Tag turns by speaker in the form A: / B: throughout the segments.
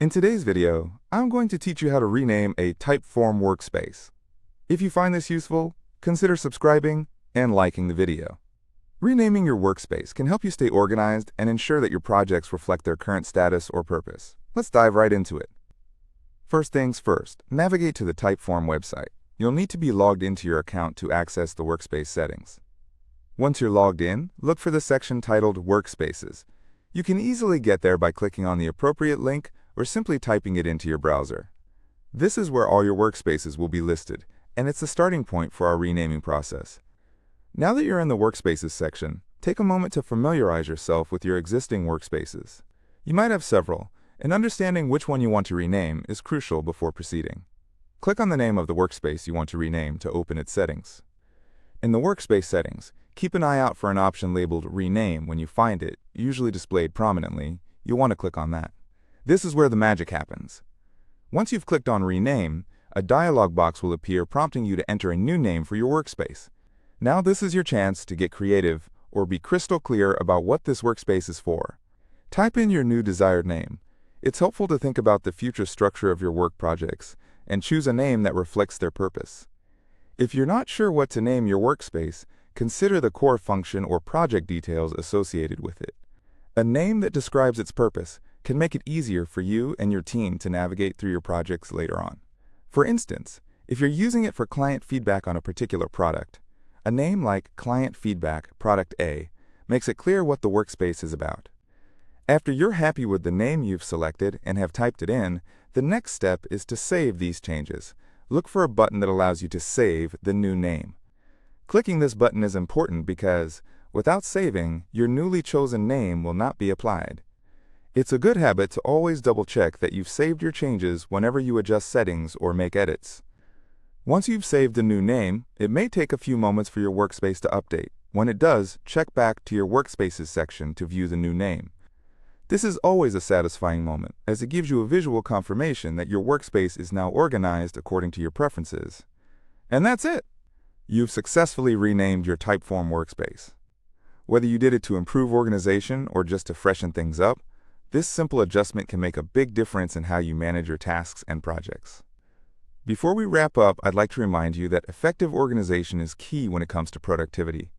A: In today's video, I'm going to teach you how to rename a Typeform Workspace. If you find this useful, consider subscribing and liking the video. Renaming your workspace can help you stay organized and ensure that your projects reflect their current status or purpose. Let's dive right into it. First things first, navigate to the Typeform website. You'll need to be logged into your account to access the workspace settings. Once you're logged in, look for the section titled Workspaces. You can easily get there by clicking on the appropriate link or simply typing it into your browser. This is where all your workspaces will be listed, and it's the starting point for our renaming process. Now that you're in the Workspaces section, take a moment to familiarize yourself with your existing workspaces. You might have several, and understanding which one you want to rename is crucial before proceeding. Click on the name of the workspace you want to rename to open its settings. In the Workspace settings, keep an eye out for an option labeled Rename. When you find it, usually displayed prominently, you'll want to click on that. This is where the magic happens. Once you've clicked on Rename, a dialog box will appear prompting you to enter a new name for your workspace. Now this is your chance to get creative or be crystal clear about what this workspace is for. Type in your new desired name. It's helpful to think about the future structure of your work projects and choose a name that reflects their purpose. If you're not sure what to name your workspace, consider the core function or project details associated with it. A name that describes its purpose can make it easier for you and your team to navigate through your projects later on. For instance, if you're using it for client feedback on a particular product, a name like Client Feedback Product A makes it clear what the workspace is about. After you're happy with the name you've selected and have typed it in, the next step is to save these changes. Look for a button that allows you to save the new name. Clicking this button is important because, without saving, your newly chosen name will not be applied. It's a good habit to always double-check that you've saved your changes whenever you adjust settings or make edits. Once you've saved the new name, it may take a few moments for your workspace to update. When it does, check back to your Workspaces section to view the new name. This is always a satisfying moment, as it gives you a visual confirmation that your workspace is now organized according to your preferences. And that's it! You've successfully renamed your Typeform workspace. Whether you did it to improve organization or just to freshen things up, this simple adjustment can make a big difference in how you manage your tasks and projects. Before we wrap up, I'd like to remind you that effective organization is key when it comes to productivity.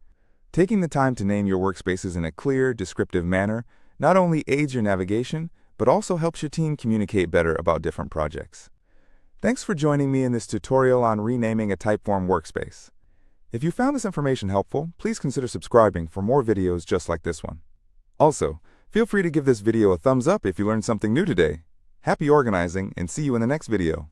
A: Taking the time to name your workspaces in a clear, descriptive manner not only aids your navigation, but also helps your team communicate better about different projects. Thanks for joining me in this tutorial on renaming a Typeform workspace. If you found this information helpful, please consider subscribing for more videos just like this one. Also, feel free to give this video a thumbs up if you learned something new today. Happy organizing, and see you in the next video.